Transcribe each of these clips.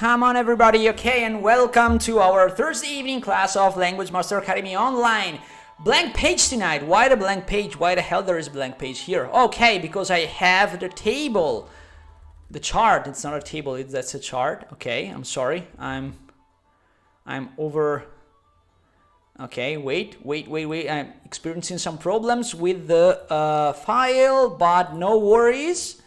Come on everybody, okay, and welcome to our Thursday evening class of Language Master Academy Online. Blank page tonight. Why the blank page? Why the hell there is a blank page here? Okay, because I have the table. The chart, it's not a table, that's a chart. Okay, I'm sorry. I'm over. Okay, wait. I'm experiencing some problems with the file, but no worries.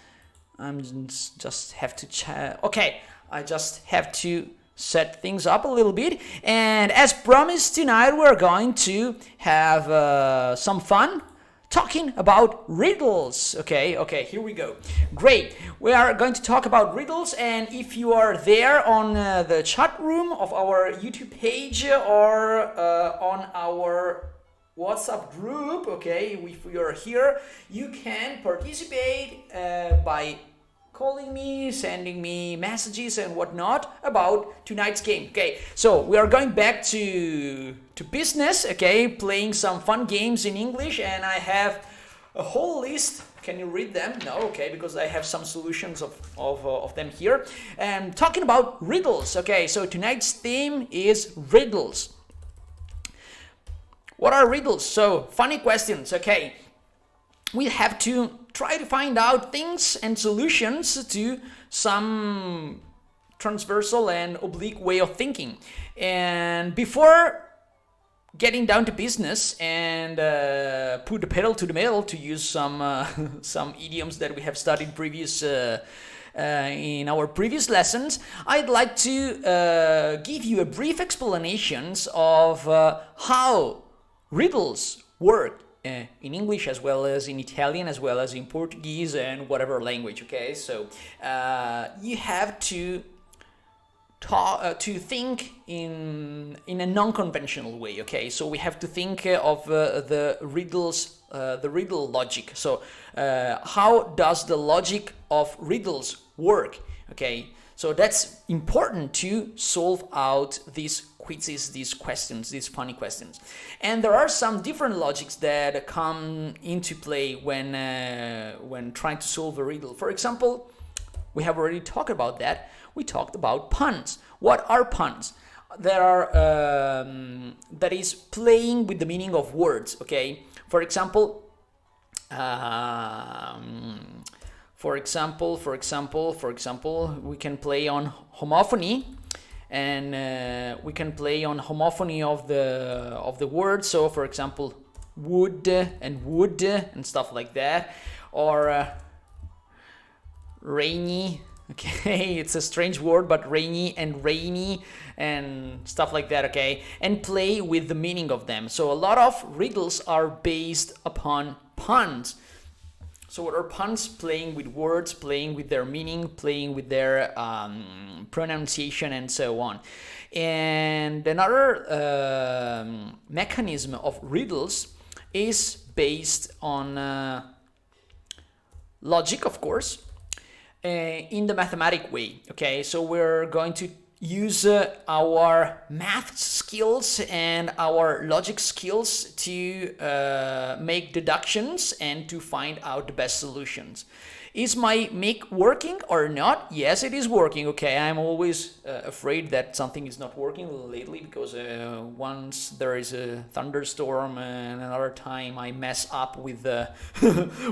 Just have to okay, I just have to set things up a little bit. And as promised, tonight we're going to have some fun talking about riddles. Okay, here we go. Great. We are going to talk about riddles, and if you are there on the chat room of our YouTube page or on our WhatsApp group, okay, if you are here, you can participate by calling me, sending me messages and whatnot about tonight's game. Okay, so we are going back to business, okay, playing some fun games in English, and I have a whole list. Can you read them? No, okay, because I have some solutions of them here. And talking about riddles, okay, so tonight's theme is riddles. What are riddles? So, funny questions, okay. We have to try to find out things and solutions to some transversal and oblique way of thinking. And before getting down to business and put the pedal to the metal, to use some idioms that we have studied in our previous lessons, I'd like to give you a brief explanations of how riddles work in English, as well as in Italian, as well as in Portuguese and whatever language. Okay, so you have to think in a non-conventional way. Okay, so we have to think of the riddle logic. So how does the logic of riddles work? Okay, so that's important to solve out these quizzes, these questions, these funny questions. And there are some different logics that come into play when trying to solve a riddle. For example, we have already talked about that. We talked about puns. What are puns? There are that is playing with the meaning of words. Okay. For example, we can play on homophony, and we can play on homophony of the words. So, for example, would and stuff like that, or rainy. Okay, it's a strange word, but rainy and stuff like that. Okay, and play with the meaning of them. So a lot of riddles are based upon puns. So what are puns? Playing with words, playing with their meaning, playing with their pronunciation, and so on. And another mechanism of riddles is based on logic, of course, in the mathematic way. Okay, so we're going to use our math skills and our logic skills to make deductions and to find out the best solutions. Is my make working or not? Yes, it is working. Okay, I'm always afraid that something is not working lately, because once there is a thunderstorm, and another time I mess up with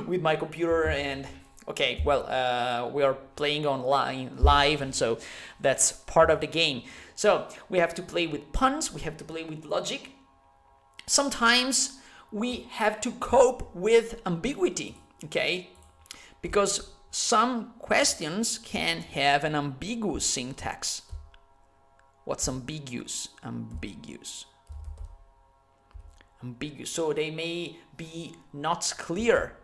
with my computer. And okay, well, we are playing online live, and so that's part of the game. So we have to play with puns, we have to play with logic. Sometimes we have to cope with ambiguity, okay? Because some questions can have an ambiguous syntax. What's ambiguous? Ambiguous. So they may be not clear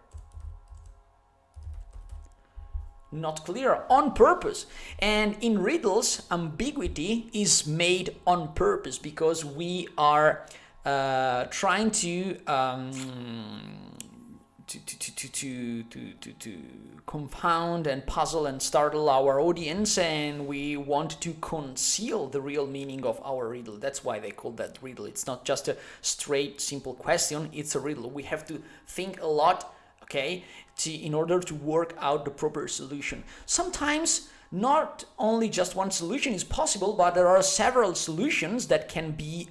on purpose. And in riddles, ambiguity is made on purpose, because we are trying to confound and puzzle and startle our audience, and we want to conceal the real meaning of our riddle. That's why they call that riddle. It's not just a straight, simple question, it's a riddle. We have to think a lot, okay, in order to work out the proper solution. Sometimes not only just one solution is possible, but there are several solutions that can be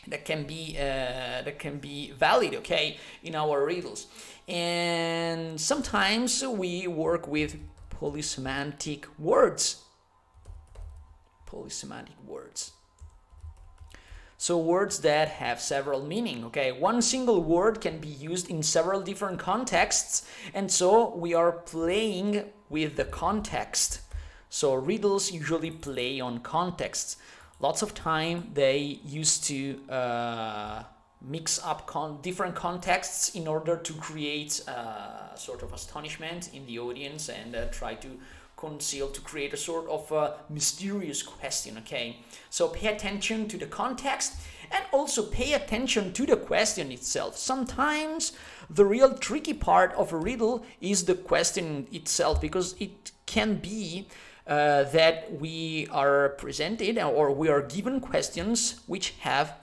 that can be valid, okay, in our riddles. And sometimes we work with polysemantic words. Polysemantic words. So words that have several meaning, okay? One single word can be used in several different contexts, and so we are playing with the context. So riddles usually play on contexts. Lots of time they used to mix up different contexts in order to create sort of astonishment in the audience and try to create a sort of mysterious question, okay? So pay attention to the context and also pay attention to the question itself. Sometimes the real tricky part of a riddle is the question itself, because it can be that we are presented or we are given questions which have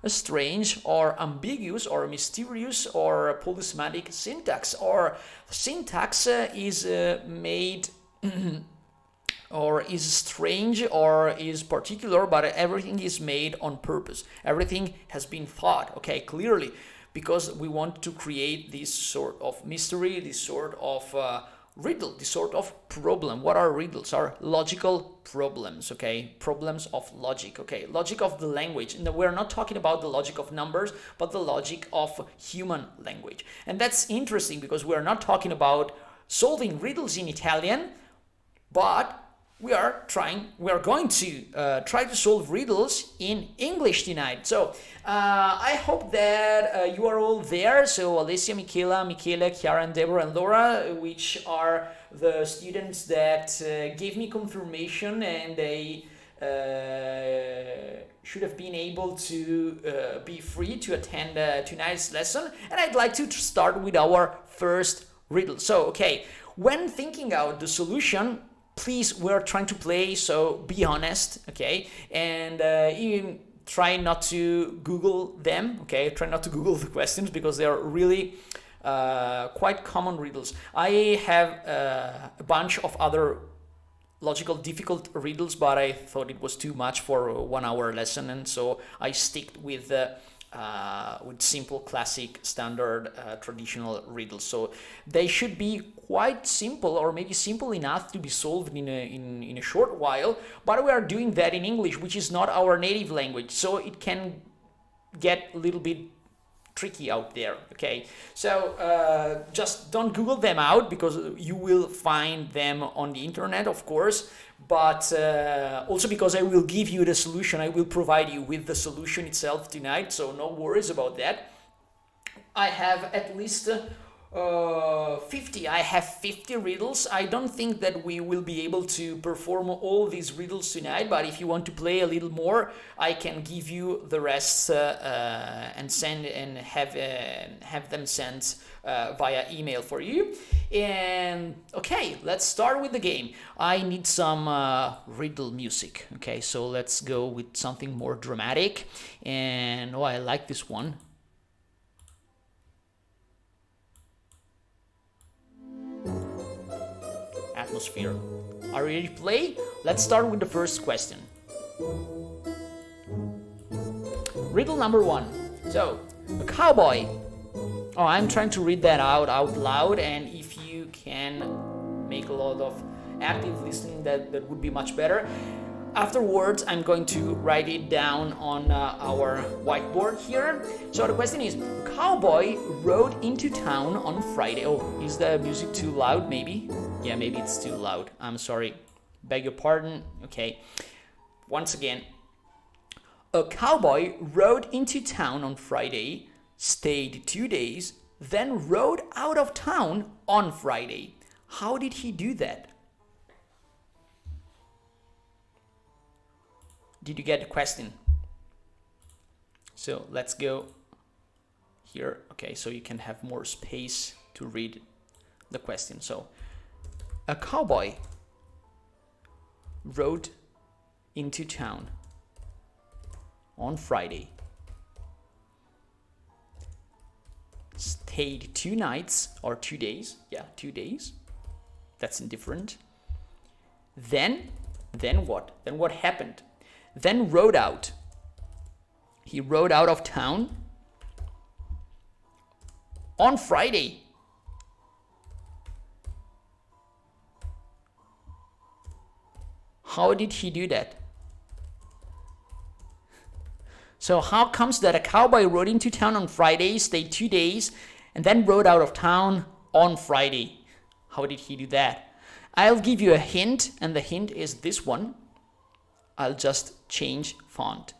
a strange or ambiguous or mysterious or polysemantic syntax, or syntax is made or is strange or is particular, but everything is made on purpose. Everything has been thought, okay, clearly, because we want to create this sort of mystery, this sort of riddle, this sort of problem. What are riddles? Are logical problems, okay? Problems of logic, okay? Logic of the language. And we're not talking about the logic of numbers, but the logic of human language. And that's interesting because we're not talking about solving riddles in Italian, but we are going to try to solve riddles in English tonight. So I hope that you are all there. So Alessia, Michele, Chiara, and Deborah, and Laura, which are the students that gave me confirmation, and they should have been able to be free to attend tonight's lesson. And I'd like to start with our first riddle. So, okay, when thinking out the solution, please, we're trying to play, so be honest, okay? And even try not to Google them, okay? Try not to Google the questions because they are really quite common riddles. I have a bunch of other logical difficult riddles, but I thought it was too much for a 1 hour lesson, and so I stick with simple, classic, standard, traditional riddles. So they should be quite simple, or maybe simple enough to be solved in a short while. But we are doing that in English, which is not our native language, so it can get a little bit tricky out there. Okay, so just don't Google them out, because you will find them on the internet, of course. But also because I will give you the solution, I will provide you with the solution itself tonight, so no worries about that. I have at least 50. I have 50 riddles. I don't think that we will be able to perform all these riddles tonight, but if you want to play a little more, I can give you the rest and send and have them sent via email for you. And okay, let's start with the game. I need some riddle music. Okay, so let's go with something more dramatic. And oh, I like this one. Atmosphere. Are you ready to play? Let's start with the first question. Riddle number 1. So, a cowboy. Oh, I'm trying to read that out loud, and if you can make a lot of active listening, that would be much better. Afterwards, I'm going to write it down on our whiteboard here. So the question is, cowboy rode into town on Friday. Oh, is the music too loud, maybe? Yeah, maybe it's too loud. I'm sorry. Beg your pardon. Okay. Once again. A cowboy rode into town on Friday, stayed 2 days, then rode out of town on Friday. How did he do that? Did you get the question? So let's go here. Okay, so you can have more space to read the question. So, a cowboy rode into town on Friday, stayed 2 nights or 2 days, 2 days, That's indifferent. Then what? Then what happened? Then rode out. He rode out of town on Friday. How did he do that? So how comes that a cowboy rode into town on Friday, stayed 2 days, and then rode out of town on Friday? How did he do that? I'll give you a hint, and the hint is this one. I'll just change font.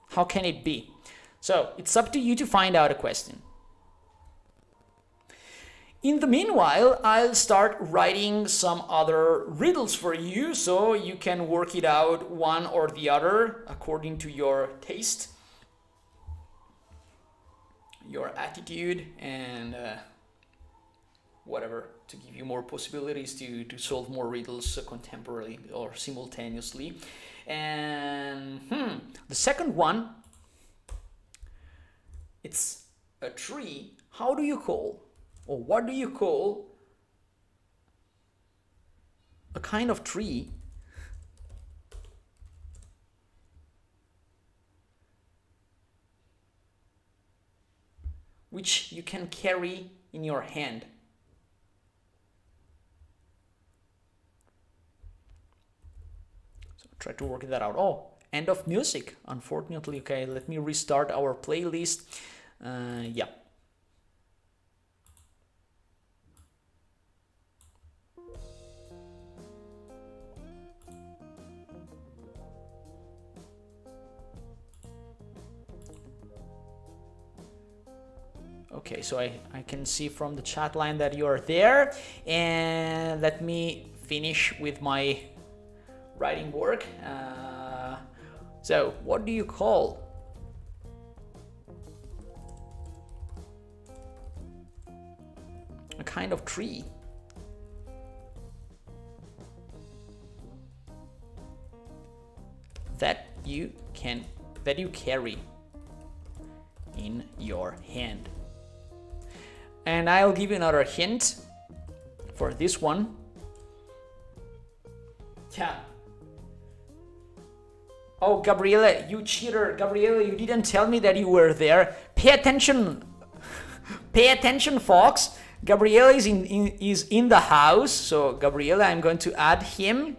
How can it be? So it's up to you to find out a question. In the meanwhile, I'll start writing some other riddles for you so you can work it out one or the other according to your taste, your attitude, and whatever, to give you more possibilities to solve more riddles contemporarily or simultaneously. And the second one, it's a tree. How do you call, or what do you call a kind of tree which you can carry in your hand? So try to work that out. Oh, end of music, unfortunately. Okay, let me restart our playlist. Yeah. Okay, so I can see from the chat line that you're there, and let me finish with my writing work. So what do you call a kind of tree that you carry in your hand? And I'll give you another hint for this one. Yeah. Oh, Gabriele, you cheater. Gabriele, you didn't tell me that you were there. Pay attention. Pay attention, Fox. Gabriele is in the house. So, Gabriele, I'm going to add him.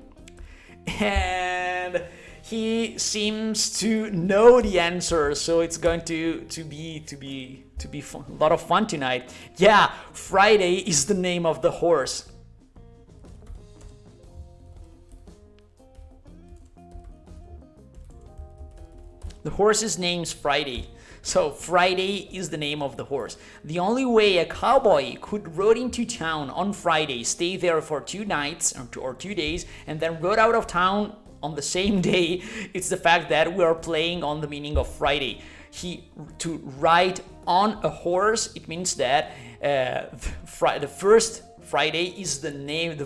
And he seems to know the answer. So, it's going to be fun, a lot of fun tonight. Yeah, Friday is the name of the horse. The horse's name's Friday. So Friday is the name of the horse. The only way a cowboy could rode into town on Friday, stay there for 2 nights or 2 days, and then rode out of town on the same day, it's the fact that we are playing on the meaning of Friday. To ride on a horse, it means that the first Friday is the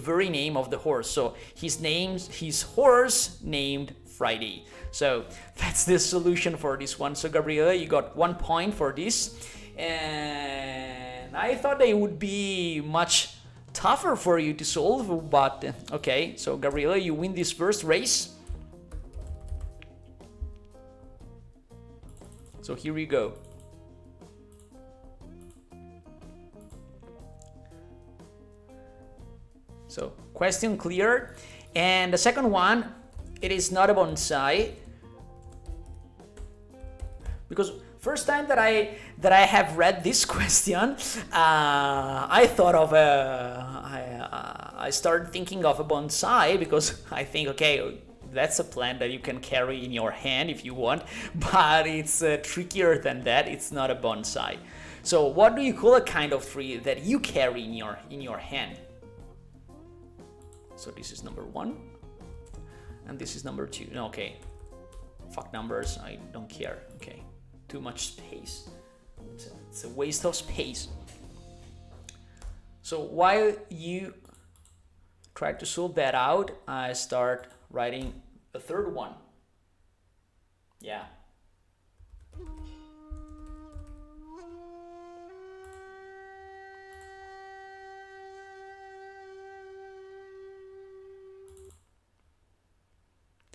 very name of the horse. So his horse named Friday. So that's the solution for this one. So Gabriela, you got 1 point for this. And I thought they would be much tougher for you to solve, but okay. So Gabriela, you win this first race. So here we go. So question clear. And the second one, it is not a bonsai. Because first time that I have read this question, I thought of I started thinking of a bonsai, because I think, okay, that's a plant that you can carry in your hand if you want, but it's trickier than that. It's not a bonsai. So what do you call a kind of tree that you carry in your hand? So this is number 1, and this is number 2. No, okay, fuck numbers. I don't care. Okay, too much space. It's a waste of space. So while you try to solve that out, I start writing the third one. Yeah.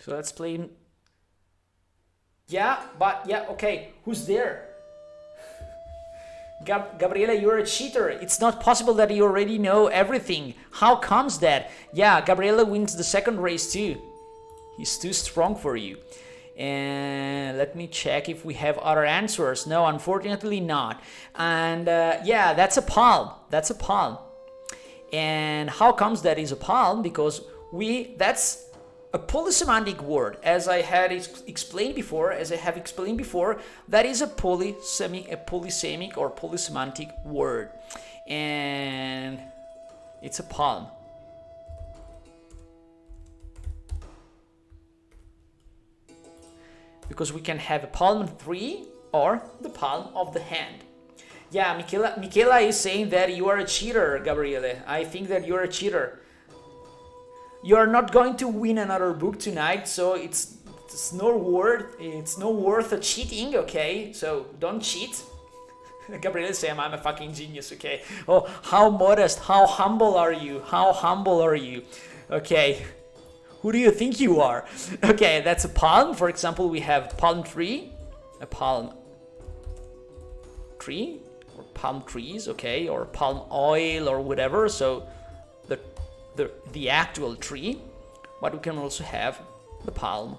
So let's play. Yeah, but yeah, okay. Who's there? Gabriela, you're a cheater. It's not possible that you already know everything. How comes that? Yeah, Gabriela wins the second race too. He's too strong for you. And let me check if we have other answers. No, unfortunately not. And yeah, that's a palm. That's a palm. And how comes that is a palm? Because that's a polysemantic word, as I had explained before. That is a polysemic or polysemantic word, and it's a palm. Because we can have a palm 3 or the palm of the hand. Yeah, Michela is saying that you are a cheater, Gabriele. I think that you're a cheater. You are not going to win another book tonight, so it's no worth a cheating, okay? So don't cheat. Gabriele is saying I'm a fucking genius, okay? Oh, how modest, how humble are you? How humble are you? Okay. Who do you think you are? Okay, that's a palm. For example, we have palm tree, a palm tree, or palm trees, okay, or palm oil or whatever. So the actual tree, but we can also have the palm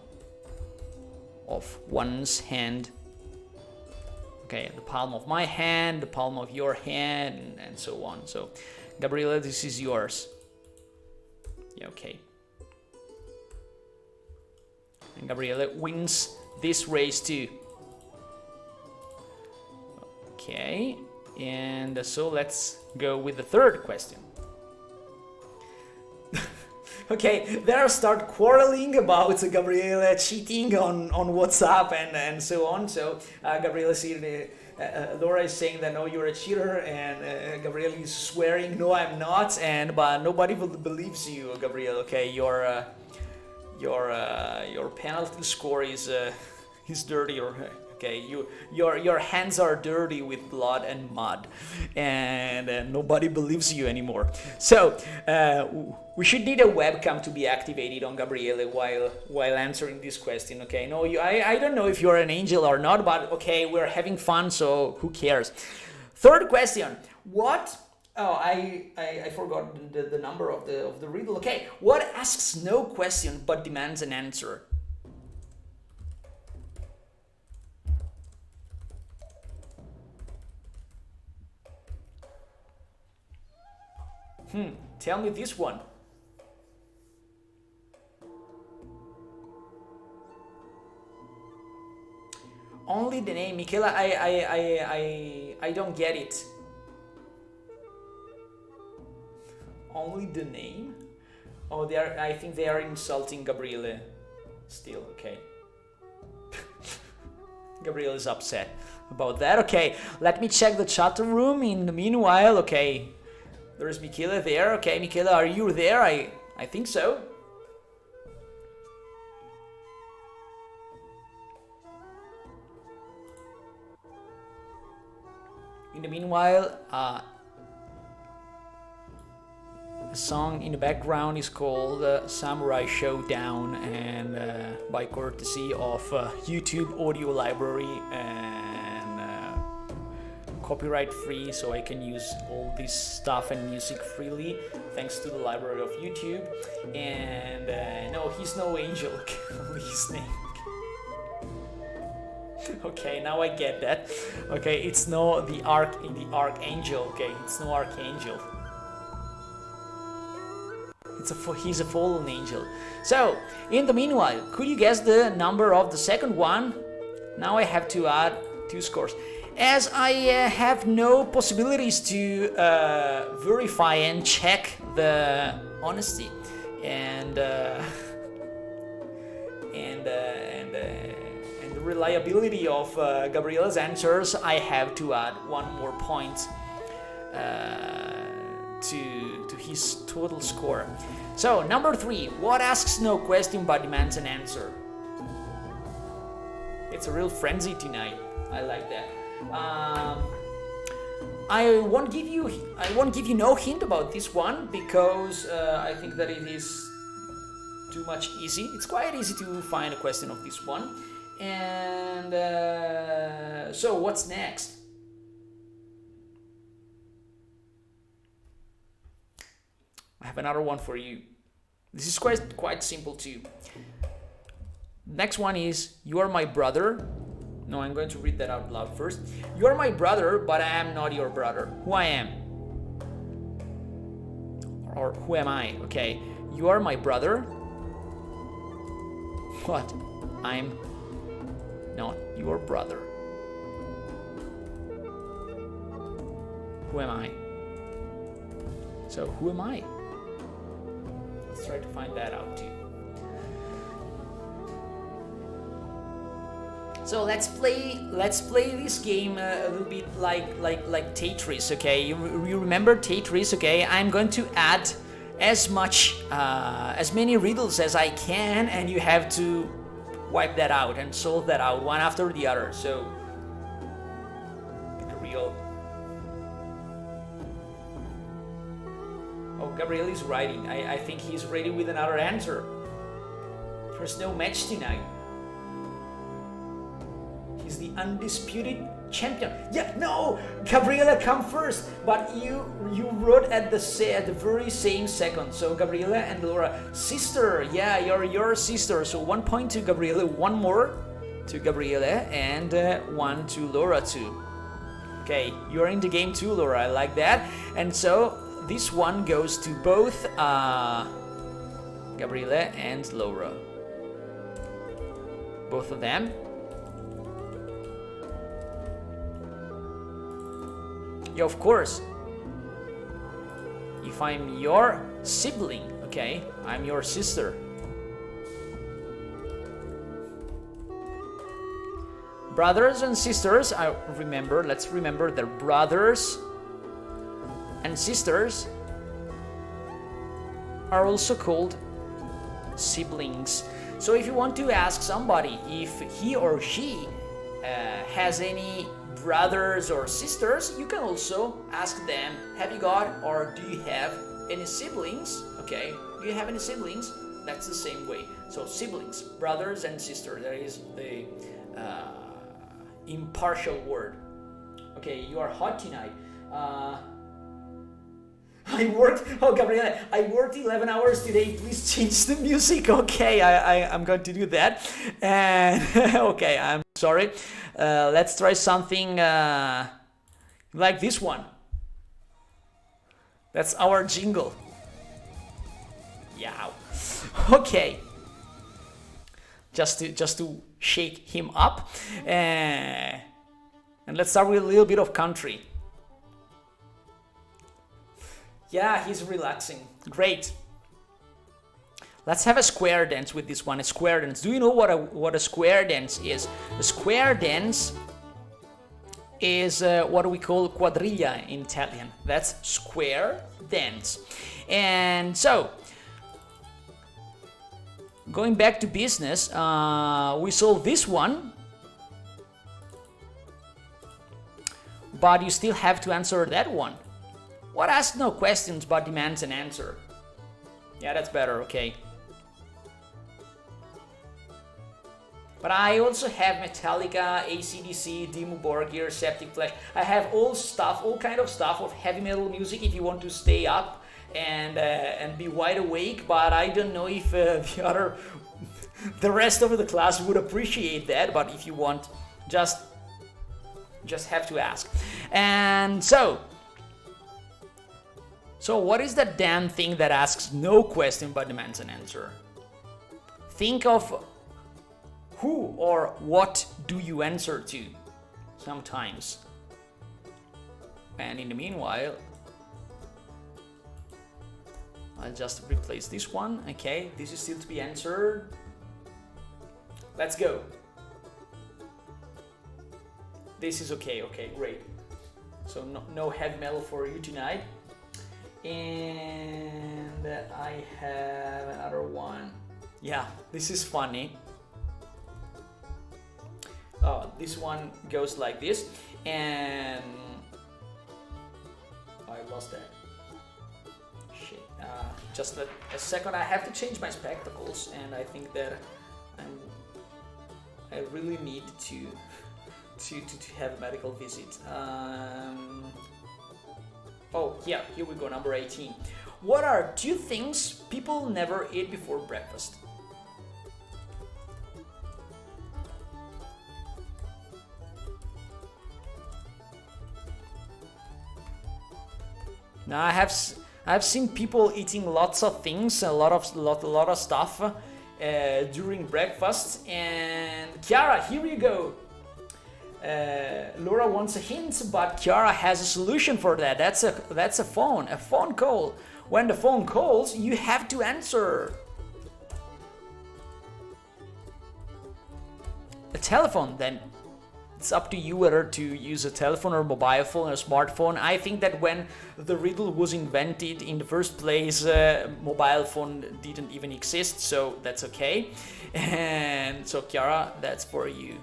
of one's hand. Okay, the palm of my hand, the palm of your hand, and so on. So, Gabriela, this is yours. Yeah, okay. And Gabriela wins this race too. Okay, and so let's go with the third question. Okay, there start quarreling about Gabriela cheating on WhatsApp and so on. So Gabriela said, Laura is saying that no, you're a cheater, and Gabriela is swearing, no, I'm not, but nobody believes you, Gabriela. Okay, your penalty score is dirty, or okay, your hands are dirty with blood and mud, and nobody believes you anymore. So we should need a webcam to be activated on Gabriele while answering this question. Okay, no, I don't know if you're an angel or not, but okay, we're having fun, so who cares? Third question: what? Oh, I forgot the number of the riddle. Okay, what asks no question but demands an answer? Tell me this one. Only the name, Michela. I don't get it. Only the name? Oh, I think they are insulting Gabriele. Still, okay. Gabriele is upset about that. Okay, let me check the chat room in the meanwhile. Okay. There's Michela there. Okay, Michela, are you there? I think so. In the meanwhile, a song in the background is called Samurai Showdown, and by courtesy of YouTube Audio Library, and copyright free, so I can use all this stuff and music freely thanks to the library of YouTube. And no, he's no angel. Only his name. Okay, now I get that. Okay, it's no the archangel. Okay, it's no archangel. He's a fallen angel. So, in the meanwhile, could you guess the number of the second one? Now I have to add 2 scores. As I have no possibilities to verify and check the honesty and the reliability of Gabriela's answers, I have to add 1 more point to his total score. So, number 3, what asks no question but demands an answer? It's a real frenzy tonight. I like that. I won't give you no hint about this one, because I think that it is too much easy. It's quite easy to find a question of this one. And so what's next? I have another one for you. This is quite simple too. Next one is, you are my brother. No, I'm going to read that out loud first. You are my brother, but I am not your brother. Who I am? Or who am I? Okay. You are my brother. What? I'm not your brother. Who am I? So, who am I? Let's try to find that out too. So let's play this game a little bit like Tetris, okay? You remember Tetris, okay? I'm going to add as many riddles as I can, and you have to wipe that out and solve that out one after the other. So Gabriel. Oh, Gabriel is writing. I think he's ready with another answer. There's no match tonight. He's the undisputed champion. Yeah, no, Gabriela, come first. But you wrote at the very same second. So Gabriela and Laura, sister. Yeah, you're your sister. So 1 point to Gabriela, one more to Gabriela, and one to Laura too. Okay, you're in the game too, Laura. I like that. And so this one goes to both Gabriela and Laura. Both of them. Yeah, of course. If I'm your sibling, okay, I'm your sister. Brothers and sisters, let's remember that brothers and sisters are also called siblings. So if you want to ask somebody if he or she has any brothers or sisters, you can also ask them, have you got or do you have any siblings? Okay, do you have any siblings? That's the same way. So siblings, brothers and sisters, that is the impartial word. Okay, you are hot tonight. Gabriela, I worked 11 hours today. Please change the music. Okay, I'm going to do that. And okay, I'm sorry. Let's try something like this one. That's our jingle. Yeah. Okay. Just to shake him up. And let's start with a little bit of country. Yeah, he's relaxing. Great. Let's have a square dance with this one. A square dance. Do you know what a square dance is? A square dance is what we call quadrilla in Italian. That's square dance. And so, going back to business, we solved this one. But you still have to answer that one. What asks no questions but demands an answer? Yeah, that's better, okay. But I also have Metallica, AC/DC, Dimmu Borgir, Septic Flesh. I have all kind of stuff of heavy metal music if you want to stay up and be wide awake. But I don't know if the rest of the class would appreciate that. But if you want, just have to ask. And so what is that damn thing that asks no question but demands an answer? Think of who or what do you answer to sometimes. And in the meanwhile, I'll just replace this one. Okay, this is still to be answered. Let's go. This is okay, great. So no heavy metal for you tonight. And I have another one. Yeah, this is funny. Oh, this one goes like this, and I lost that. Shit. Just a second, I have to change my spectacles, and I think that I really need to have a medical visit. Oh, yeah, here we go, number 18. What are 2 things people never eat before breakfast? Now I've seen people eating lots of things, a lot of stuff during breakfast. And Chiara, here you go. Laura wants a hint, but Chiara has a solution for that. That's a phone call. When the phone calls, you have to answer. A telephone, then it's up to you whether to use a telephone or mobile phone or smartphone. I think that when the riddle was invented in the first place, mobile phone didn't even exist, so that's okay. And so Chiara, that's for you.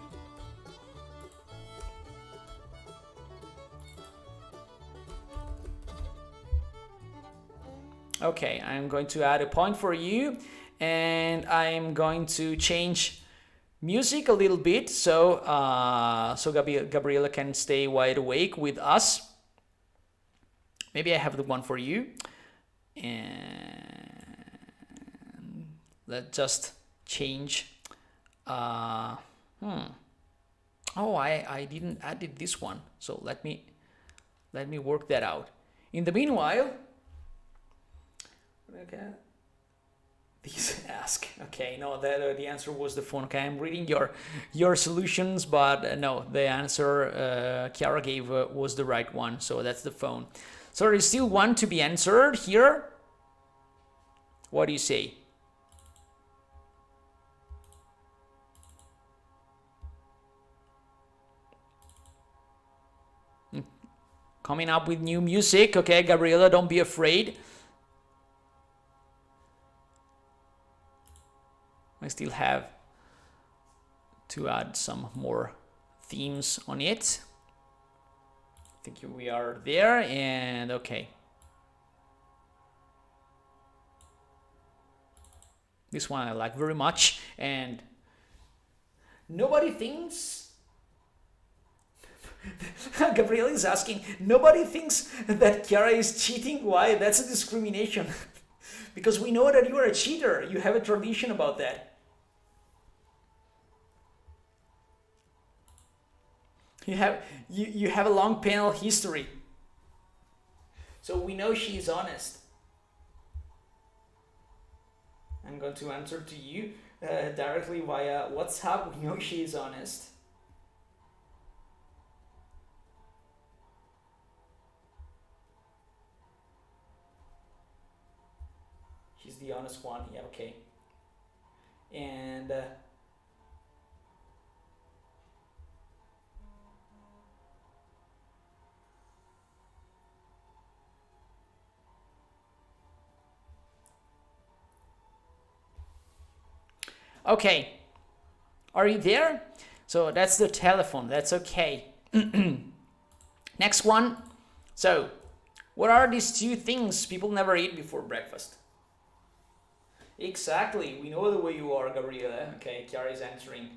Okay, I'm going to add a point for you, and I'm going to change music a little bit so Gabriela can stay wide awake with us. Maybe I have the one for you, and let's just change. Oh, I didn't add this one, so let me work that out. In the meanwhile. Okay. These ask. Okay, no, the answer was the phone. Okay, I'm reading your solutions, but no, the answer Chiara gave was the right one. So that's the phone. So there is still one to be answered here. What do you say? Coming up with new music. Okay, Gabriela, don't be afraid. I still have to add some more themes on it. I think we are there, and okay. This one I like very much, and nobody thinks. Gabriel is asking, nobody thinks that Chiara is cheating? Why? That's a discrimination. Because we know that you are a cheater. You have a tradition about that. You have a long penal history. So we know she is honest. I'm going to answer to you directly via WhatsApp. We know she is honest. She's the honest one. Yeah, okay. And okay, are you there? So that's the telephone, that's okay. Next one. So, what are these 2 things people never eat before breakfast? Exactly, we know the way you are, Gabriela. Okay, Chiara is answering.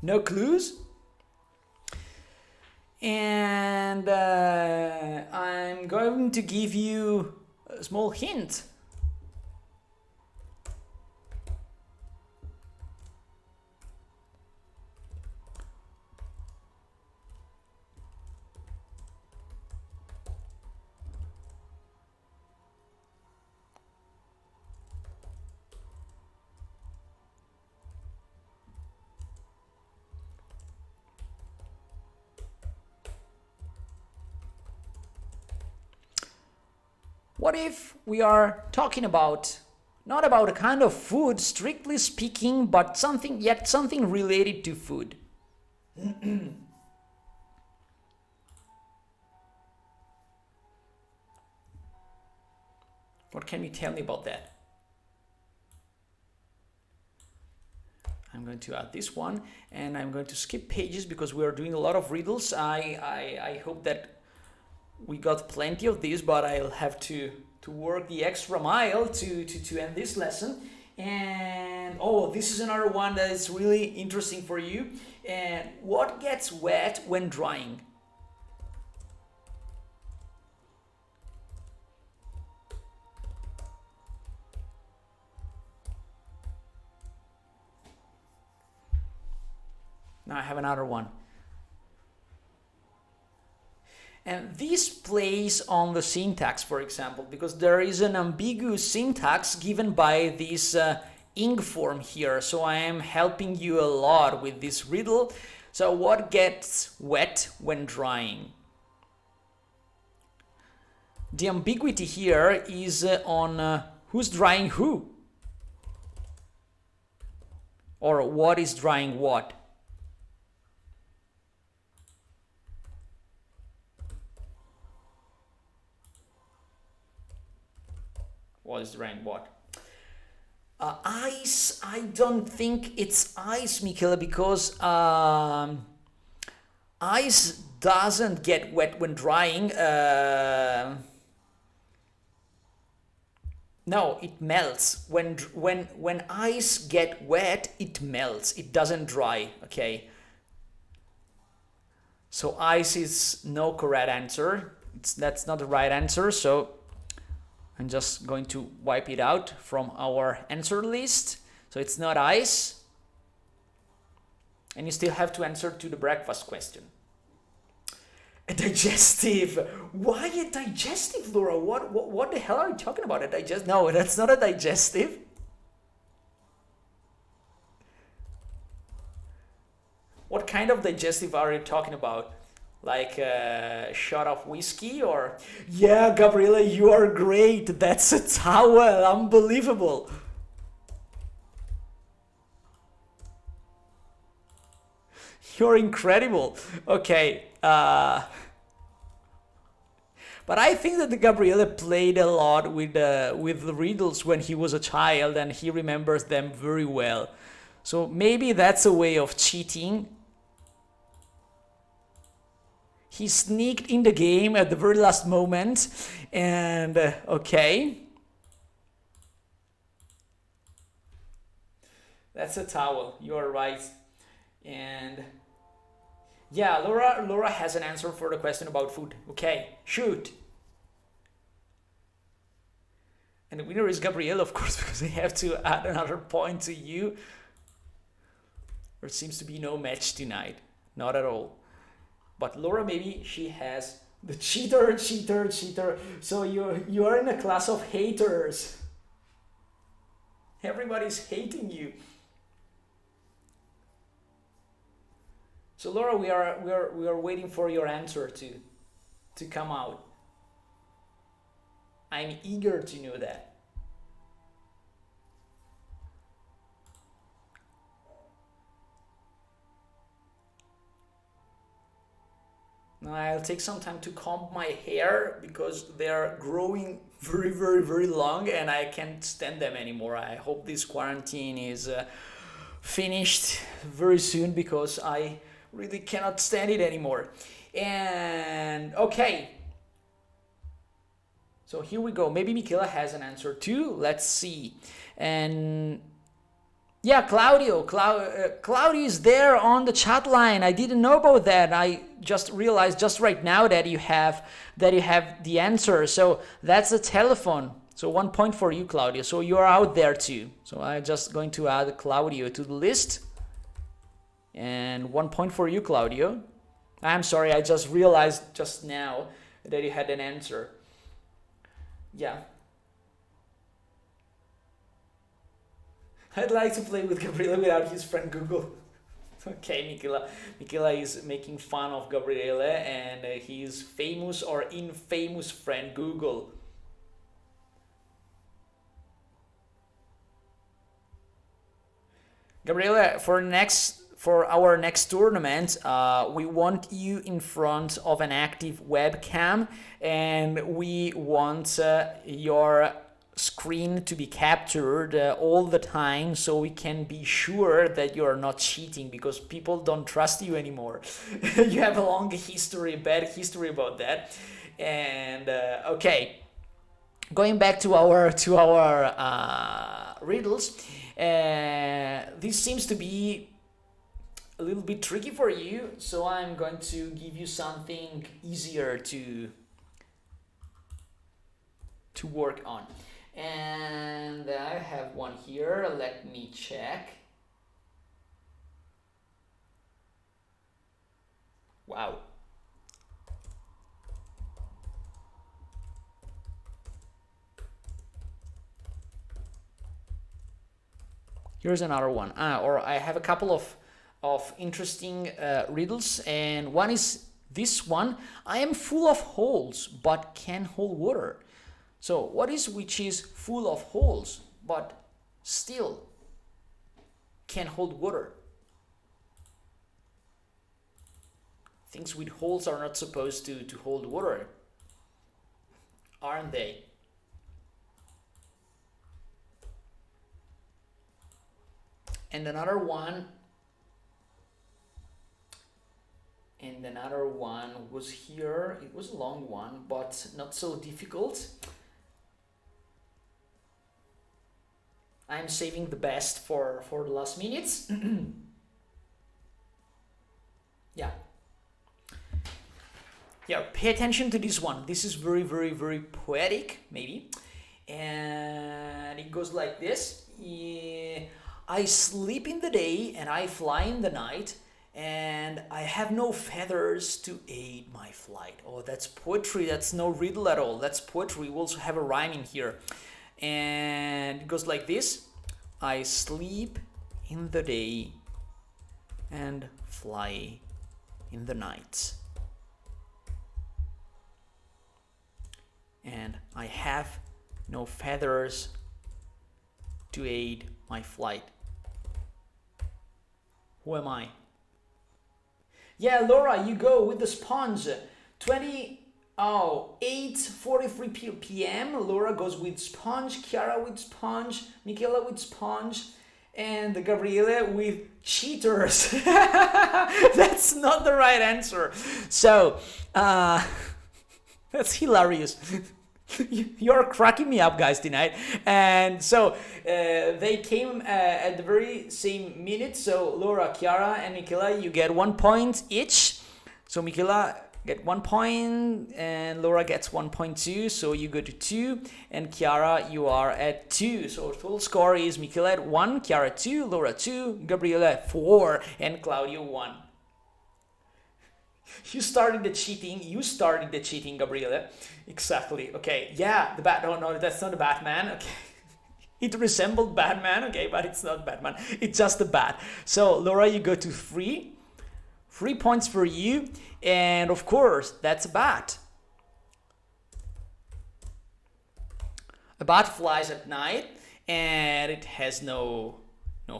No clues? And I'm going to give you a small hint. What if we are talking about, not about a kind of food, strictly speaking, but something related to food? What can you tell me about that? I'm going to add this one, and I'm going to skip pages because we are doing a lot of riddles. I hope that we got plenty of these, but I'll have to work the extra mile to end this lesson. And oh, this is another one that is really interesting for you. And what gets wet when drying? Now I have another one. And this plays on the syntax, for example, because there is an ambiguous syntax given by this ing form here. So I am helping you a lot with this riddle. So what gets wet when drying? The ambiguity here is on who's drying who, or what is drying what. What is drying what? Ice, I don't think it's ice, Michele, because ice doesn't get wet when drying. No, it melts. When ice get wet, it melts. It doesn't dry, okay? So ice is no correct answer. That's not the right answer, so I'm just going to wipe it out from our answer list. So it's not ice. And you still have to answer to the breakfast question. A digestive. Why a digestive, Laura? What the hell are you talking about? A digestive? No, that's not a digestive. What kind of digestive are you talking about? Like a shot of whiskey or... Yeah, Gabriela, you are great. That's a towel. Unbelievable. You're incredible. Okay. But I think that Gabriele played a lot with the riddles when he was a child, and he remembers them very well. So maybe that's a way of cheating. He sneaked in the game at the very last moment, and okay. That's a towel. You are right. And yeah, Laura has an answer for the question about food. Okay, shoot. And the winner is Gabrielle, of course, because I have to add another point to you. There seems to be no match tonight. Not at all. But Laura, maybe she has the cheater. So you are in a class of haters. Everybody's hating you. So Laura, we are waiting for your answer to come out. I'm eager to know that. Now I'll take some time to comb my hair because they are growing very, very, very long and I can't stand them anymore. I hope this quarantine is finished very soon because I really cannot stand it anymore. And okay. So here we go. Maybe Michela has an answer too. Let's see. And yeah, Claudio is there on the chat line. I didn't know about that. I just realized just right now that you have the answer. So that's the telephone. So 1 point for you, Claudio. So you're out there too. So I'm just going to add Claudio to the list. And 1 point for you, Claudio. I'm sorry, I just realized just now that you had an answer. Yeah. I'd like to play with Gabriele without his friend Google. Okay, Michela is making fun of Gabriele and his famous or infamous friend Google. Gabriele, for our next tournament, we want you in front of an active webcam, and we want your screen to be captured all the time, so we can be sure that you are not cheating, because people don't trust you anymore. You have a long history, bad history about that. And okay, going back to our riddles, this seems to be a little bit tricky for you, so I'm going to give you something easier to work on. And I have one here. Let me check. Wow. Here's another one. Or I have a couple of interesting riddles, and one is this one. I am full of holes, but can hold water. So what is which is full of holes, but still can hold water? Things with holes are not supposed to hold water, aren't they? And another one was here. It was a long one, but not so difficult. I'm saving the best for the last minutes. Yeah. Yeah, pay attention to this one. This is very, very, very poetic, maybe. And it goes like this. I sleep in the day and I fly in the night, and I have no feathers to aid my flight. Oh, that's poetry. That's no riddle at all. That's poetry. We also have a rhyme in here. And it goes like this. I sleep in the day and fly in the night. And I have no feathers to aid my flight. Who am I? Yeah, Laura, you go with the sponge. 8:43 p.m. Laura goes with sponge, Chiara with sponge, Michela with sponge, and Gabriele with cheaters. That's not the right answer. So, that's hilarious. You're cracking me up, guys, tonight. And so they came at the very same minute. So Laura, Chiara, and Michela, you get 1 point each. So Michela get 1 point, and Laura gets 1.2. So you go to 2, and Chiara, you are at 2. So total score is Michela at 1, Chiara 2, Laura 2, Gabriele 4, and Claudio 1. You started the cheating, Gabriele. Exactly. Okay. Yeah, the bat. Oh no, that's not the Batman. Okay. It resembled Batman. Okay, but it's not Batman. It's just the bat. So Laura, you go to 3. 3 points for you, and of course that's a bat. A bat flies at night, and it has no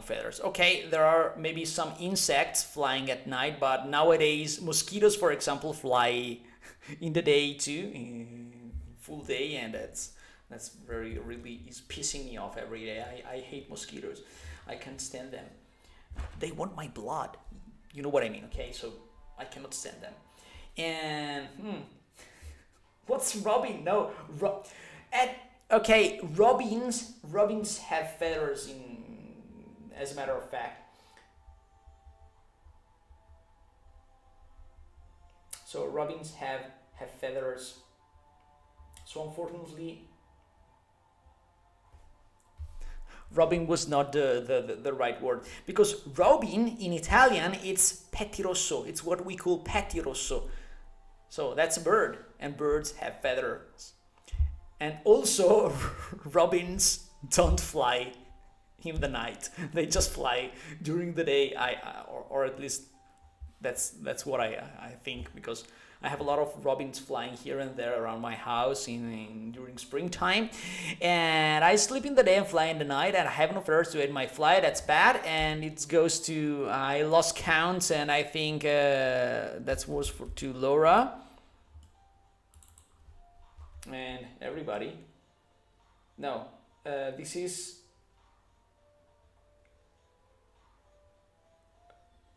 feathers. Okay, there are maybe some insects flying at night, but nowadays mosquitoes, for example, fly in the day too, in full day, and that's really is pissing me off every day. I hate mosquitoes. I can't stand them. They want my blood. You know what I mean, okay? So I cannot stand them. And what's robin? No, okay, robins have feathers as a matter of fact. So robins have feathers. So unfortunately, robin was not the right word, because robin in Italian it's pettirosso. It's what we call pettirosso. So that's a bird, and birds have feathers. And also robins don't fly in the night. They just fly during the day. Or at least that's what I think, because I have a lot of robins flying here and there around my house during springtime, and I sleep in the day and fly in the night, and I have no feathers to aid my flight. That's bad, and it goes to I lost count, and I think that was to Laura and everybody. No, this is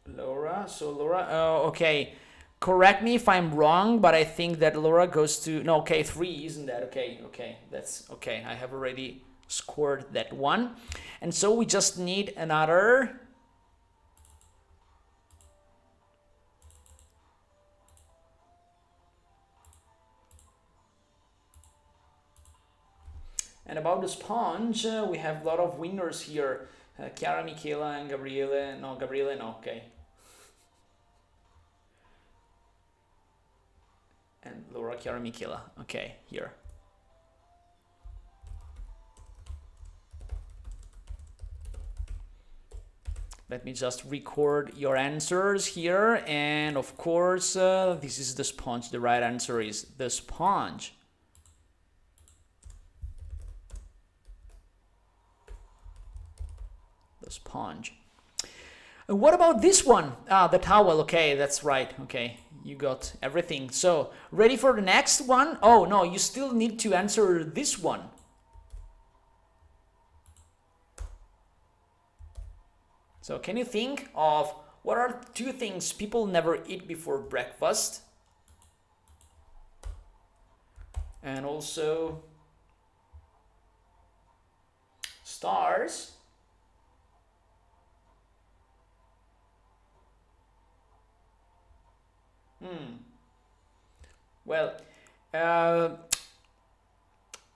Laura. So Laura, okay. Correct me if I'm wrong, but I think that Laura goes to no. Okay, 3, isn't that okay? Okay, that's okay. I have already scored that one, and so we just need another. And about the sponge, we have a lot of winners here. Chiara, Michela, and Gabriele. No, Gabriele, no, okay. And Laura, Chiara, Michela. Okay, here. Let me just record your answers here. And of course, this is the sponge. The right answer is the sponge. The sponge. What about this one? The towel. Okay, that's right. Okay, you got everything. So, ready for the next one? Oh, no, you still need to answer this one. So, can you think of what are 2 things people never eat before breakfast? And also stars. Well,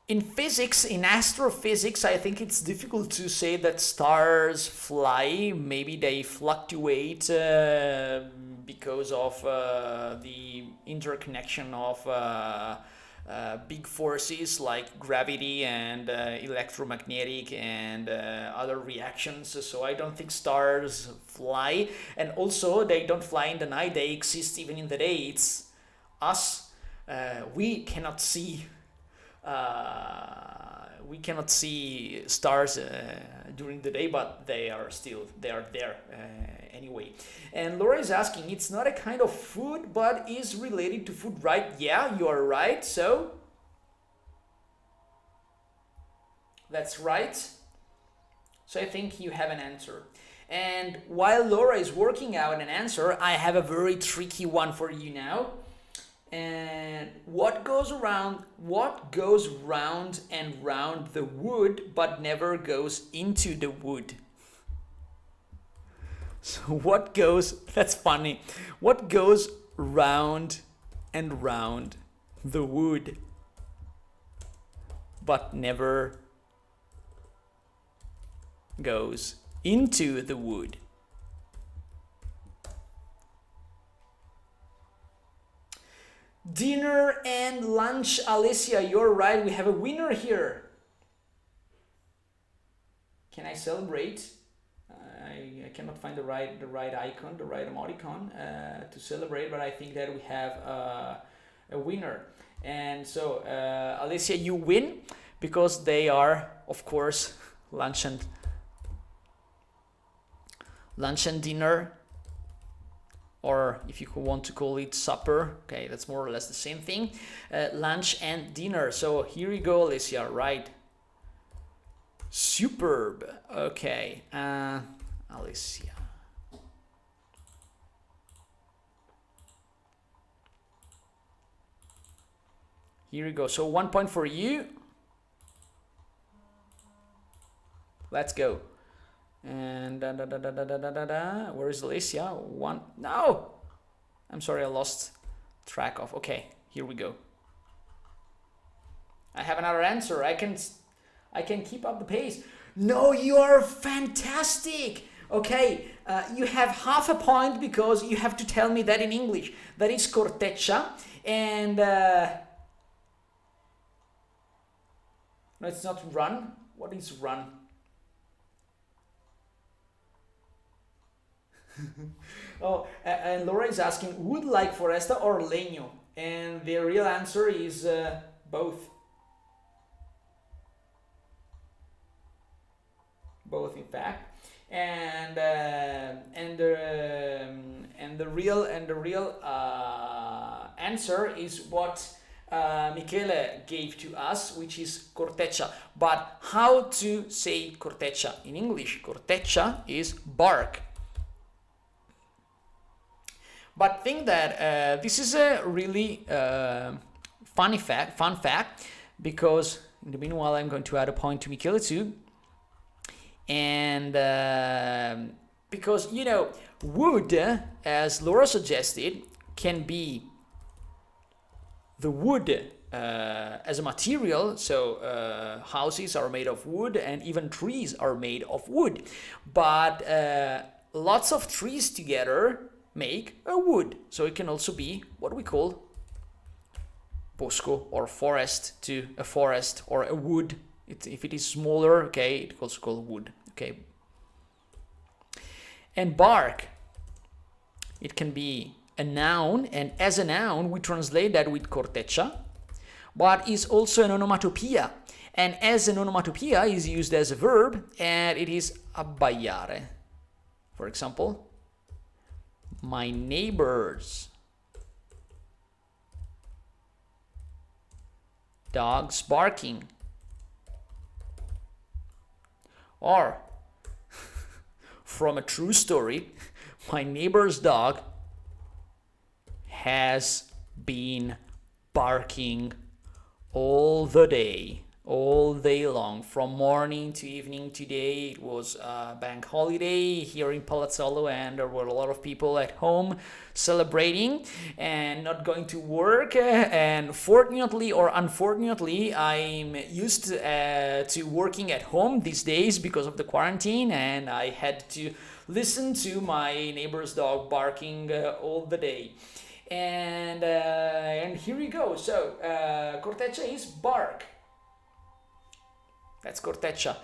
in physics, in astrophysics, I think it's difficult to say that stars fly. Maybe they fluctuate because of the interconnection of big forces like gravity and electromagnetic and other reactions. So I don't think stars fly. And also, they don't fly in the night. They exist even in the day. It's us. We cannot see stars during the day, but they are there anyway. And Laura is asking, it's not a kind of food, but is related to food, right? Yeah, you are right. So that's right. So I think you have an answer. And while Laura is working out an answer, I have a very tricky one for you now. And what goes round and round the wood but never goes into the wood? So that's funny. What goes round and round the wood but never goes into the wood? Dinner and lunch, Alicia, you're right. We have a winner here. Can I celebrate? I cannot find the right icon, the right emoticon to celebrate, but I think that we have a winner. And so, Alicia, you win because they are, of course, lunch and dinner. Or if you want to call it supper, okay, that's more or less the same thing. Lunch and dinner. So here you go, Alicia, right? Superb. Okay, Alicia. Here you go. So 1 point for you. Let's go. And where is Alicia? One. No, I'm sorry, I lost track of. Okay, here we go. I have another answer. I can keep up the pace. No, you are fantastic. Okay, you have half a point because you have to tell me that in English. That is corteccia, and no, it's not run. What is run? Oh, and Laura is asking, wood like foresta or leño? And the real answer is both. Both, in fact. And the real answer is what Michele gave to us, which is corteccia. But how to say corteccia in English? Corteccia is bark. But think that this is a really fun fact, because in the meanwhile I'm going to add a point to Michele too. And because, you know, wood, as Laura suggested, can be the wood as a material. So houses are made of wood, and even trees are made of wood. But lots of trees together make a wood. So it can also be what we call bosco, or forest, to a forest or a wood. If it is smaller, okay, it's also called wood. Okay. And bark, it can be a noun, and as a noun we translate that with corteccia, but is also an onomatopoeia, and as an onomatopoeia is used as a verb, and it is abbaiare. For example, my neighbor's dog's barking. Or, from a true story, my neighbor's dog has been barking all day long, from morning to evening. Today it was a bank holiday here in Palazzolo, and there were a lot of people at home celebrating and not going to work. And fortunately or unfortunately, I'm used to working at home these days because of the quarantine, and I had to listen to my neighbor's dog barking all the day. And here we go. So corteccia is bark. That's corteccia.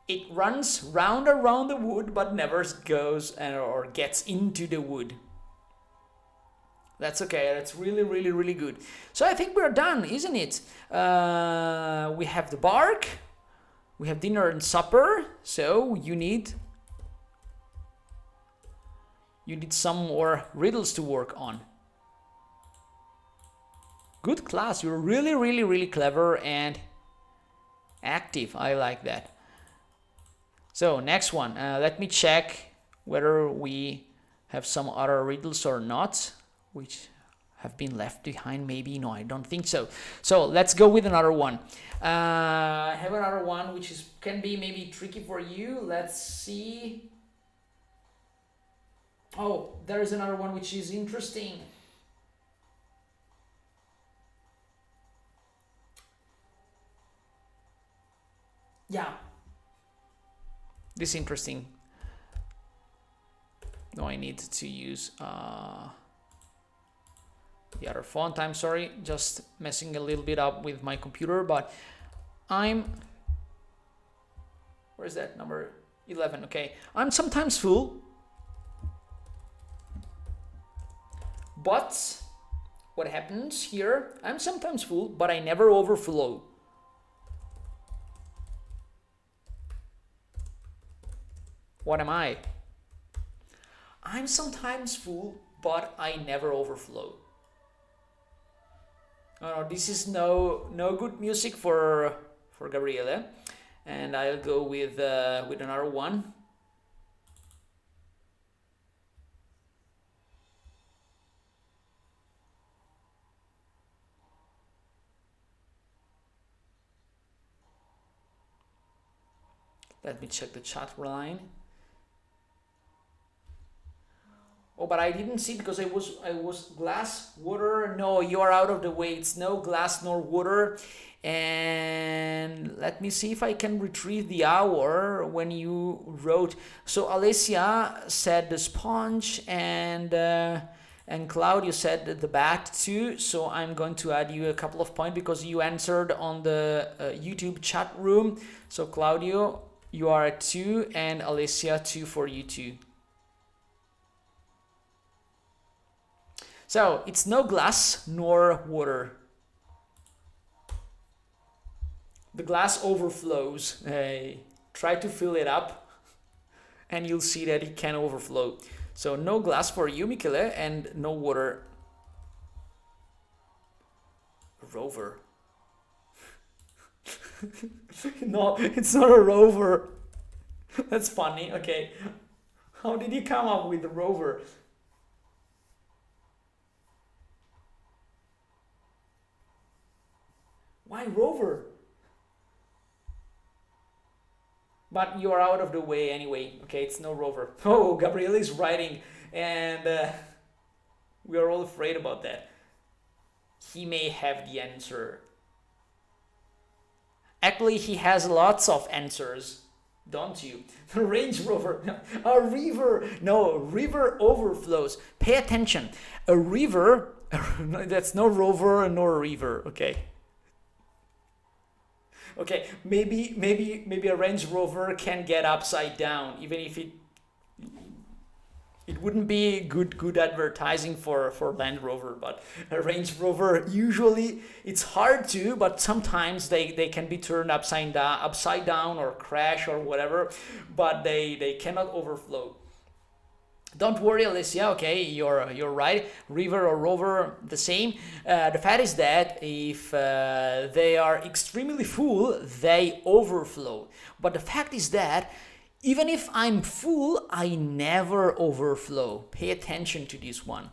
It runs round around the wood, but never goes or gets into the wood. That's okay. That's really, really, really good. So I think we're done, isn't it? We have the bark. We have dinner and supper. So you need some more riddles to work on. Good class. You're really, really, really clever and active. I like that. So next one, let me check whether we have some other riddles or not, which have been left behind. Maybe. No, I don't think so. So let's go with another one. I have another one which can be maybe tricky for you. Let's see. Oh, there is another one which is interesting. Yeah, this is interesting. No, I need to use the other font. I'm sorry, just messing a little bit up with my computer, but where's that? Number 11. Okay, I'm sometimes full, but what happens here? I'm sometimes full, but I never overflow. What am I? I'm sometimes full, but I never overflow. Oh, this is no good music for Gabriele, and I'll go with another one. Let me check the chat line. Oh, but I didn't see because I was glass, water. No, you are out of the way. It's no glass nor water. And let me see if I can retrieve the hour when you wrote. So Alessia said the sponge, and Claudio said the bat too. So I'm going to add you a couple of points because you answered on the YouTube chat room. So Claudio, you are at 2, and Alessia 2 for you too. So it's no glass nor water. The glass overflows. Try to fill it up and you'll see that it can overflow. So no glass for you, Michele, and no water. Rover. No, it's not a rover. That's funny. Okay. How did you come up with the rover? Why rover? But you are out of the way anyway. Okay, it's no rover. Oh, Gabriel is writing, and we are all afraid about that. He may have the answer. Actually, he has lots of answers, don't you? Range Rover, no. A river, no, river overflows. Pay attention. A river, that's no rover nor river, okay? Okay, maybe a Range Rover can get upside down, even if it wouldn't be good advertising for Land Rover, but a Range Rover, usually it's hard to, but sometimes they can be turned upside down or crash or whatever, but they cannot overflow. Don't worry, Alicia. Okay, you're right. River or rover, the same. The fact is that if they are extremely full, they overflow. But the fact is that even if I'm full, I never overflow. Pay attention to this one.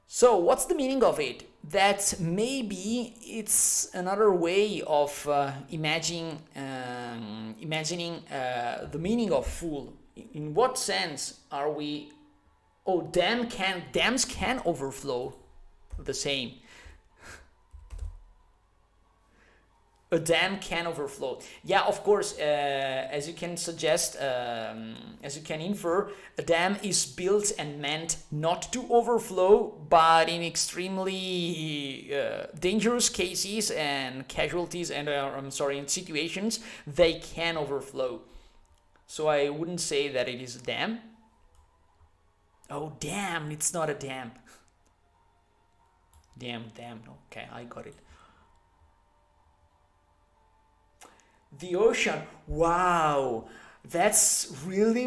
So what's the meaning of it? That maybe it's another way of imagining the meaning of full. In what sense are we? Oh, dams can overflow. The same. A dam can overflow. Yeah, of course, as you can suggest, as you can infer, a dam is built and meant not to overflow, but in extremely dangerous cases and casualties and, in situations, they can overflow. So I wouldn't say that it is a dam. Oh, damn, it's not a dam. Damn, okay, I got it. The ocean, wow, that's really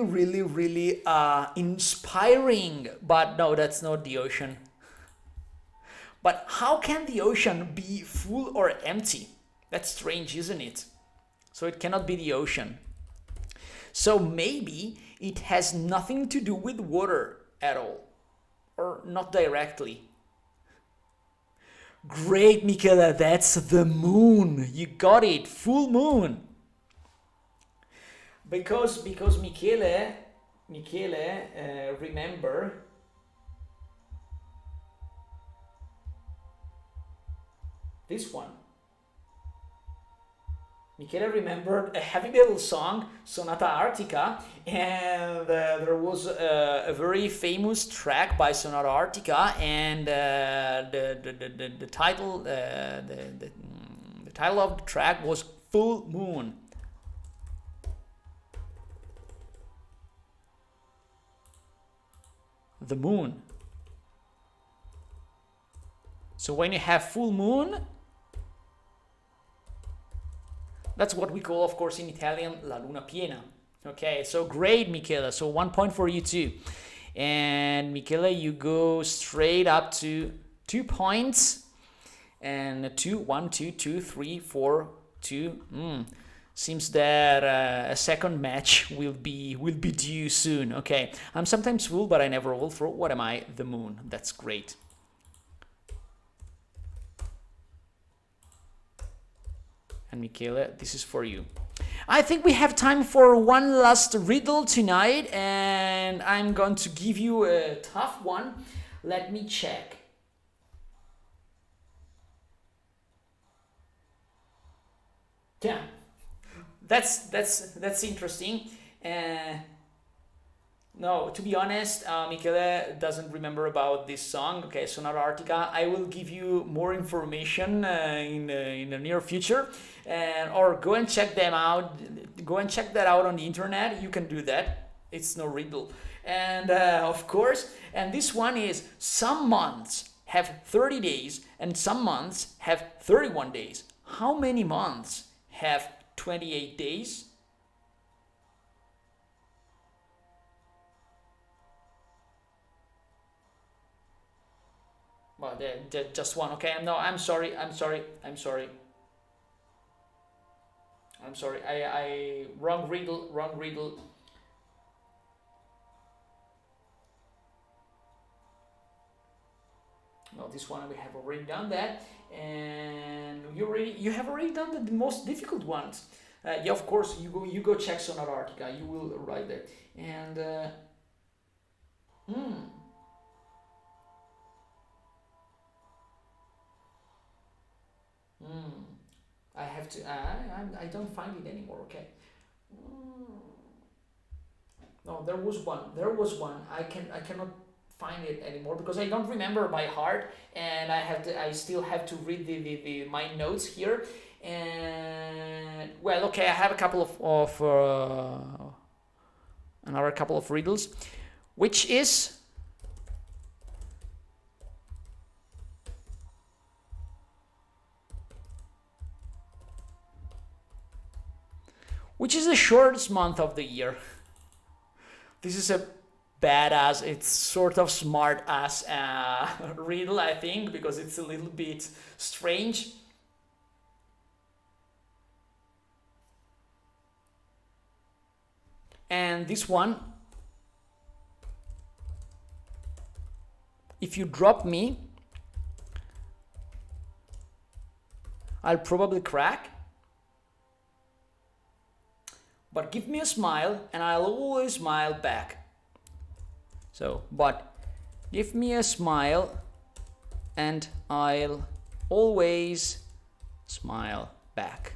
inspiring, but no, that's not the ocean. But how can the ocean be full or empty? That's strange, isn't it? So it cannot be the ocean. So maybe it has nothing to do with water at all, or not directly. Great, Michele, that's the moon. You got it, full moon. Because Michele, remember, this one. Michele remembered a heavy metal song, Sonata Arctica, and there was a very famous track by Sonata Arctica, and the title the title of the track was Full Moon. The moon. So when you have full moon, that's what we call, of course, in Italian, la luna piena. Okay, so great, Michele. So 1 point for you too. And Michele, you go straight up to 2 points. And 1, 2, 2, 3, 4, 2. Seems that a second match will be due soon. Okay, I'm sometimes full, but I never overflow. What am I? The moon. That's great. And Michele, this is for you. I think we have time for one last riddle tonight, and I'm going to give you a tough one. Let me check. Yeah, that's interesting. No, to be honest, Michele doesn't remember about this song. Okay, Sonata Arctica. I will give you more information in the near future, or go and check them out. Go and check that out on the internet. You can do that. It's no riddle. And of course, and this one is: some months have 30 days, and some months have 31 days. How many months have 28 days? Well, just one. Okay, no, I'm sorry. I wrong riddle. No, this one we have already done that, and you have already done the most difficult ones. Yeah, of course, you go check Sonarotica. You will write there, and I have to. I don't find it anymore. Okay. No, there was one. I cannot find it anymore because I don't remember by heart, and I still have to read my notes here. And well, okay, I have a couple of another couple of riddles, which is the shortest month of the year. This is a badass, it's sort of smart ass riddle, I think, because it's a little bit strange. And this one, if you drop me, I'll probably crack. But give me a smile and I'll always smile back. So, but give me a smile and I'll always smile back.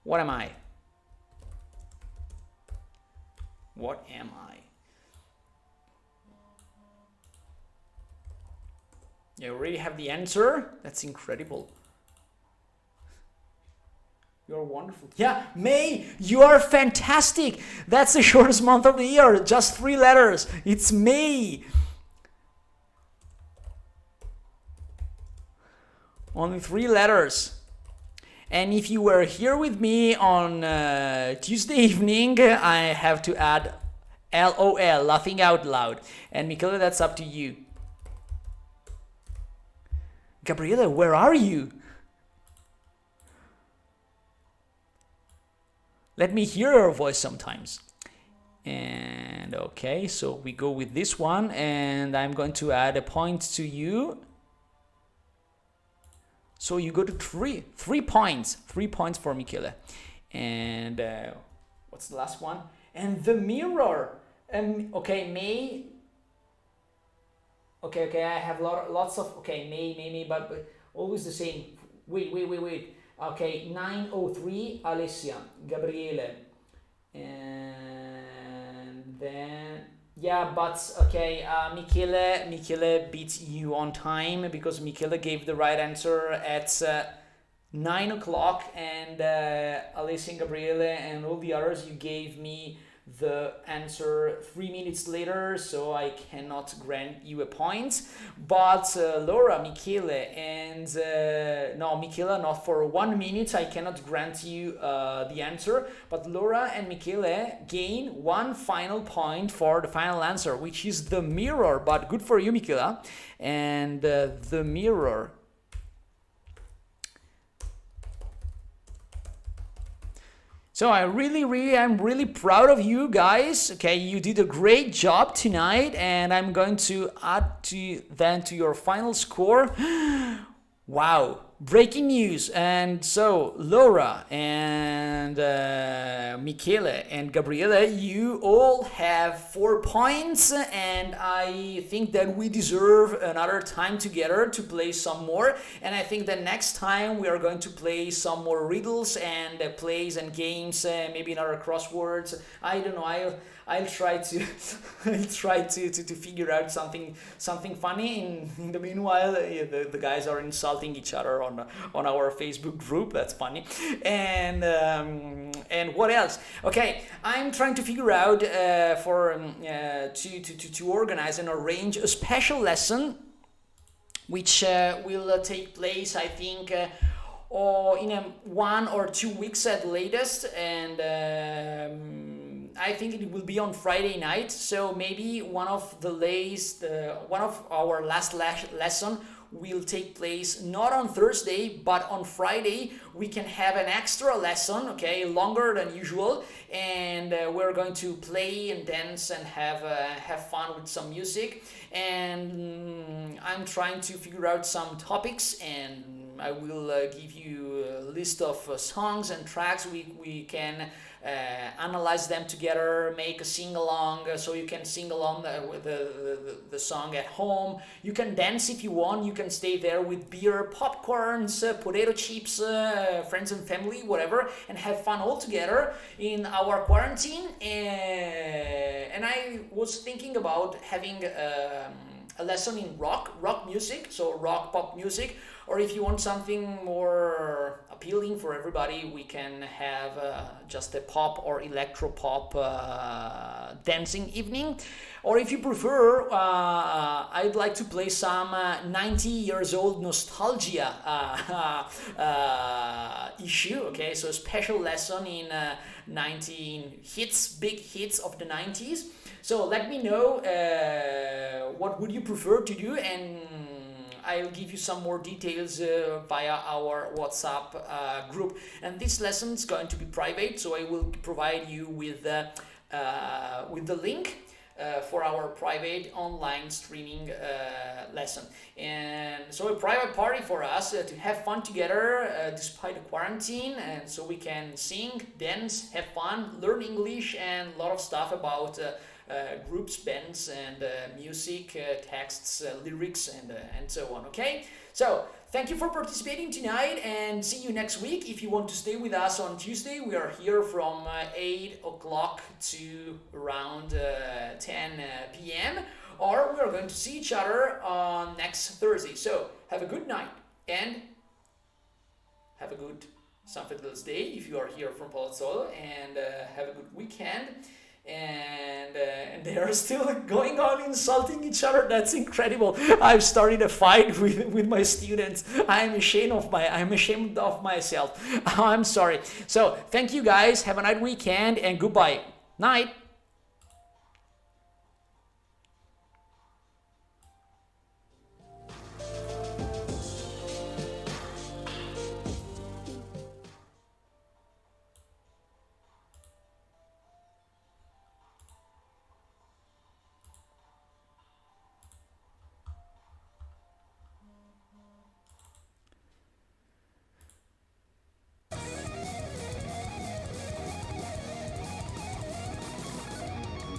What am I? What am I? You already have the answer? That's incredible. You're wonderful. Yeah, May, you are fantastic. That's the shortest month of the year. Just 3 letters. It's May. Only 3 letters. And if you were here with me on Tuesday evening, I have to add LOL, laughing out loud. And Michele, that's up to you. Gabriele, where are you? Let me hear your voice sometimes. And okay, so we go with this one, and I'm going to add a point to you. So you go to 3 points. 3 points for Michele. And what's the last one? And the mirror. Okay, May. Okay, I have lots of, okay, May, but always the same. Wait. Okay, 903, Alessia, Gabriele, and then, yeah, but, okay, Michele beats you on time, because Michele gave the right answer at 9 o'clock, and Alessia and Gabriele and all the others, you gave me the answer 3 minutes later, so I cannot grant you a point. But Laura, Michele, and no, Michele, not for 1 minute, I cannot grant you the answer. But Laura and Michele gain 1 final point for the final answer, which is the mirror. But good for you, Michele. And the mirror. So I'm really proud of you guys. Okay, you did a great job tonight, and I'm going to add to your final score. Wow, breaking news. And so Laura and Michele and Gabriele, you all have 4 points, and I think that we deserve another time together to play some more. And I think that next time we are going to play some more riddles and plays and games, maybe another crosswords. I don't know. I'll try to figure out something funny. In the meanwhile, the guys are insulting each other on our Facebook group. That's funny. And what else? Okay, I'm trying to figure out to organize and arrange a special lesson, which will take place, I think, or in 1 or 2 weeks at latest, and I think it will be on Friday night. So maybe one of our last lesson will take place not on Thursday but on Friday. We can have an extra lesson, okay, longer than usual, and we're going to play and dance and have fun with some music. And I'm trying to figure out some topics, and I will give you a list of songs and tracks. We can analyze them together, make a sing-along, so you can sing along with the song at home. You can dance if you want. You can stay there with beer, popcorns, potato chips, friends and family, whatever, and have fun all together in our quarantine. And I was thinking about having a lesson in rock music, so rock pop music, or if you want something more appealing for everybody, we can have just a pop or electro pop dancing evening. Or if you prefer, I'd like to play some 90 years old nostalgia issue, okay, so a special lesson in 19 big hits of the 90s. So let me know what would you prefer to do, and I'll give you some more details via our WhatsApp group. And this lesson is going to be private, so I will provide you with the link for our private online streaming lesson. And so a private party for us to have fun together despite the quarantine, and so we can sing, dance, have fun, learn English, and a lot of stuff about groups, bands, and music, texts, lyrics, and so on. Okay, so thank you for participating tonight, and see you next week. If you want to stay with us on Tuesday, we are here from 8 o'clock to around 10 p.m. or we are going to see each other on next Thursday. So have a good night and have a good San Felipe's Day if you are here from Palazzolo, and have a good weekend. And they are still going on insulting each other. That's incredible. I've started a fight with my students. I'm ashamed of myself. I'm sorry. So thank you guys. Have a nice weekend and goodbye. Night.